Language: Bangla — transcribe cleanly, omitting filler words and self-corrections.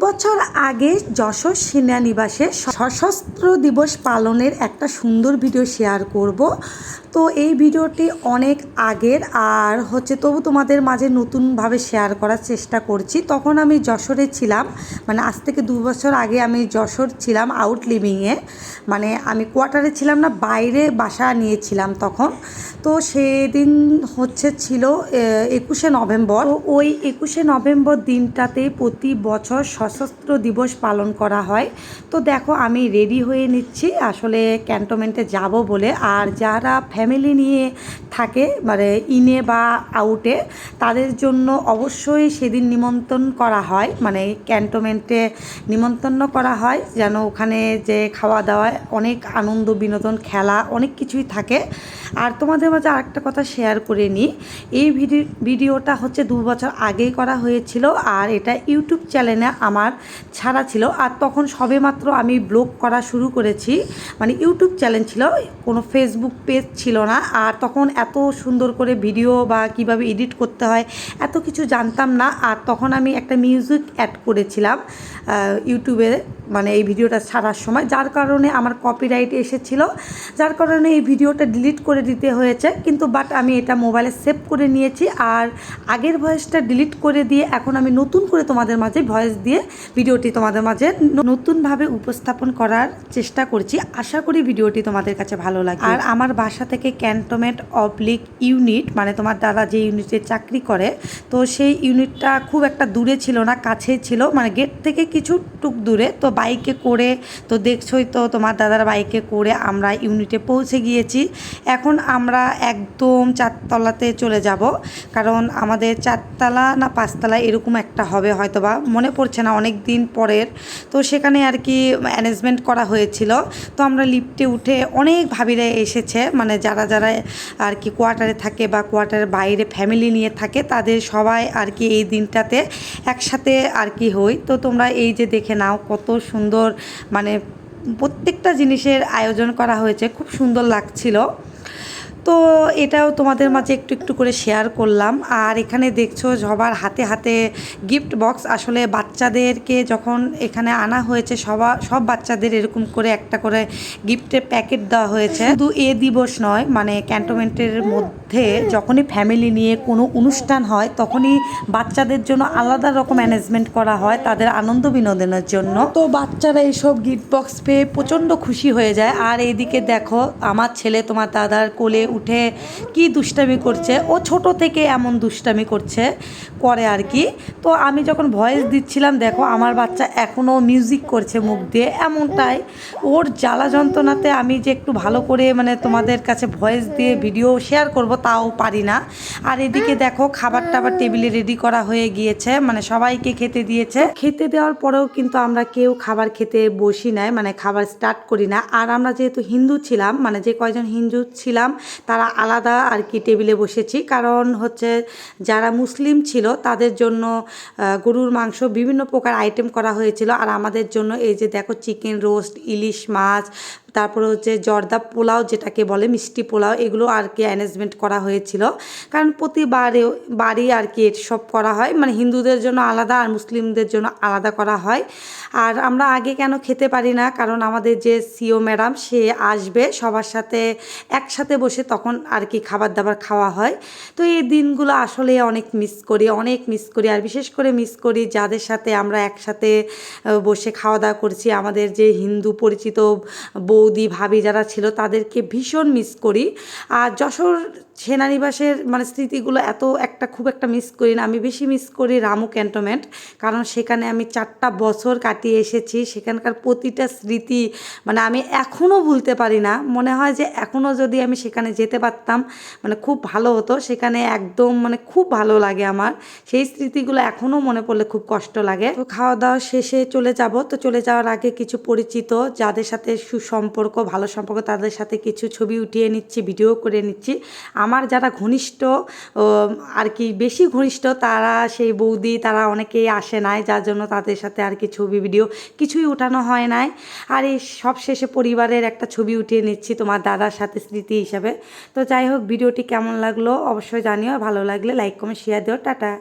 বছর আগে যশোর সেনানিবাসে সশস্ত্র দিবস পালনের একটা সুন্দর ভিডিও শেয়ার করব। তো এই ভিডিওটি অনেক আগের আর তবু তোমাদের মাঝে নতুনভাবে শেয়ার করার চেষ্টা করছি। তখন আমি যশোরে ছিলাম, মানে আজ থেকে 2 বছর আগে আমি যশোর ছিলাম আউট লিভিংয়ে, মানে আমি কোয়ার্টারে ছিলাম না, বাইরে বাসা নিয়েছিলাম তখন। তো সেদিন ছিল 21শে নভেম্বর। ওই 21শে নভেম্বর দিনটাতে প্রতি বছর সশস্ত্র দিবস পালন করা হয়। তো দেখো আমি রেডি হয়ে নিচ্ছি আসলে ক্যান্টনমেন্টে যাব বলে। আর যারা ফ্যামিলি নিয়ে থাকে মানে ইনে বা আউটে, তাদের জন্য অবশ্যই সেদিন নিমন্ত্রণ করা হয়, মানে ক্যান্টনমেন্টে নিমন্ত্রণ করা হয় যেন ওখানে যে খাওয়া দাওয়া, অনেক আনন্দ বিনোদন, খেলা, অনেক কিছুই থাকে। আর তোমাদের মাঝে আরেকটা কথা শেয়ার করে নিই, এই ভিডিওটা 2 বছর আগেই করা হয়েছিল আর এটা ইউটিউব চ্যানেলে আমার ছাড়া ছিল। আর তখন সবেমাত্র আমি ব্লগ করা শুরু করেছি, মানে ইউটিউব চ্যানেল ছিল, কোনো ফেসবুক পেজ ছিল না। আর তখন এত সুন্দর করে ভিডিও বা কিভাবে এডিট করতে হয় এত কিছু জানতাম না। আর তখন আমি একটা মিউজিক অ্যাড করেছিলাম ইউটিউবে, মানে এই ভিডিওটা ছাড়ার সময়, যার কারণে আমার কপিরাইট এসেছিল, যার কারণে এই ভিডিওটা ডিলিট করে দিতে হয়েছে। কিন্তু বাট আমি এটা মোবাইলে সেভ করে নিয়েছি আর আগের ভয়েসটা ডিলিট করে দিয়ে এখন আমি নতুন করে তোমাদের মাঝে ভয়েস দিয়ে ভিডিওটি তোমাদের মাঝে নতুনভাবে উপস্থাপন করার চেষ্টা করছি। আশা করি ভিডিওটি তোমাদের কাছে ভালো লাগে। আর আমার বাসা থেকে ক্যান্টনমেন্ট অবলিক ইউনিট, মানে তোমার দাদা যে ইউনিটে চাকরি করে, তো সেই ইউনিটটা খুব একটা দূরে ছিল না, কাছেই ছিল, মানে গেট থেকে কিছু টুক দূরে। তো বাইকে করে, তো দেখছোই তো তোমার দাদার বাইকে করে আমরা ইউনিটে পৌঁছে গিয়েছি। এখন আমরা একদম 4তলাতে চলে যাব, কারণ আমাদের 4তলা না 5তলা এরকম একটা হবে হয়তোবা, মনে পড়ছে না, অনেক দিন পরের। তো সেখানে আর কি অ্যারেঞ্জমেন্ট করা হয়েছিল। তো আমরা লিফটে উঠে অনেক ভাবিরা এসেছে, মানে যারা যারা আর কি কোয়ার্টারে থাকে বা কোয়ার্টারের বাইরে ফ্যামিলি নিয়ে থাকে, তাদের সবাই আর কি এই দিনটাতে একসাথে আর কি হই। তো তোমরা এই যে দেখে নাও কত সুন্দর, মানে প্রত্যেকটা জিনিসের আয়োজন করা হয়েছে, খুব সুন্দর লাগছিল। তো এটাও তোমাদের মাঝে একটু একটু করে শেয়ার করলাম। আর এখানে দেখছো সবার হাতে হাতে গিফট বক্স। আসলে বাচ্চাদেরকে যখন এখানে আনা হয়েছে সব বাচ্চাদের এরকম করে একটা করে গিফটের প্যাকেট দেওয়া হয়েছে। শুধু এ দিবস নয়, মানে ক্যান্টনমেন্টের মধ্যে যখনই ফ্যামিলি নিয়ে কোনো অনুষ্ঠান হয় তখনই বাচ্চাদের জন্য আলাদা রকম ম্যানেজমেন্ট করা হয় তাদের আনন্দ বিনোদনের জন্য। তো বাচ্চারা এইসব গিফট বক্স পেয়ে প্রচণ্ড খুশি হয়ে যায়। আর এইদিকে দেখো আমার ছেলে তোমার দাদার কোলে উঠে কি দুষ্টামি করছে, ও ছোট থেকে এমন দুষ্টামি করে আর কি। তো আমি যখন ভয়েস দিচ্ছিলাম, দেখো আমার বাচ্চা এখনও মিউজিক করছে মুখ দিয়ে, এমনটাই ওর জ্বালা যন্ত্রণাতে আমি যে একটু ভালো করে মানে তোমাদের কাছে ভয়েস দিয়ে ভিডিও শেয়ার করব তাও পারি না। আর এদিকে দেখো খাবার টাবার টেবিলে রেডি করা হয়ে গিয়েছে, মানে সবাইকে খেতে দিয়েছে। খেতে দেওয়ার পরেও কিন্তু আমরা কেউ খাবার খেতে বসি নাই, মানে খাবার স্টার্ট করি না। আর আমরা যেহেতু হিন্দু ছিলাম, মানে যে কয়জন হিন্দু ছিলাম তারা আলাদা আর কি টেবিলে বসেছি, কারণ যারা মুসলিম ছিল তাদের জন্য গরুর মাংস বিভিন্ন প্রকার আইটেম করা হয়েছিল। আর আমাদের জন্য এই যে দেখো চিকেন রোস্ট, ইলিশ মাছ, তারপরে জর্দা পোলাও যেটাকে বলে মিষ্টি পোলাও, এগুলো আর কি অ্যারেঞ্জমেন্ট করা হয়েছিল। কারণ বাড়ি আর কি সব করা হয়, মানে হিন্দুদের জন্য আলাদা আর মুসলিমদের জন্য আলাদা করা হয়। আর আমরা আগে কেন খেতে পারি না, কারণ আমাদের যে সিও ম্যাডাম সে আসবে সবার সাথে একসাথে বসে, তখন আর কি খাবার দাবার খাওয়া হয়। তো এই দিনগুলো আসলে অনেক মিস করি। আর বিশেষ করে মিস করি যাদের সাথে আমরা একসাথে বসে খাওয়া দাওয়া করছি, আমাদের যে হিন্দু পরিচিত বৌদি ভাবি যারা ছিল তাদেরকে ভীষণ মিস করি। আর যশোর সেনানিবাসের মানে স্মৃতিগুলো খুব একটা মিস করি না, আমি বেশি মিস করি রামু ক্যান্টনমেন্ট, কারণ সেখানে আমি 4টা বছর কাটিয়ে এসেছি। সেখানকার প্রতিটা স্মৃতি মানে আমি এখনও ভুলতে পারি না। মনে হয় যে এখনও যদি আমি সেখানে যেতে পারতাম মানে খুব ভালো হতো। সেখানে একদম মানে খুব ভালো লাগে আমার, সেই স্মৃতিগুলো এখনও মনে পড়লে খুব কষ্ট লাগে। তো খাওয়া দাওয়া শেষে চলে যাব। তো চলে যাওয়ার আগে কিছু পরিচিত যাদের সাথে ভালো সম্পর্ক তাদের সাথে কিছু ছবি উঠিয়ে নিচ্ছি, ভিডিও করে নিচ্ছি। আমার যারা ঘনিষ্ঠ আর কি বেশি ঘনিষ্ঠ তারা সেই বৌদি তারা অনেকেই আসে নাই, যার জন্য তাদের সাথে আর কি ছবি ভিডিও কিছুই উঠানো হয় নাই। আর এই সব শেষে পরিবারের একটা ছবি উঠিয়ে নিচ্ছি তোমার দাদার সাথে স্মৃতি হিসাবে। তো যাই হোক, ভিডিওটি কেমন লাগলো অবশ্যই জানিও, ভালো লাগলে লাইক কমেন্ট শেয়ার দিও। টাটা।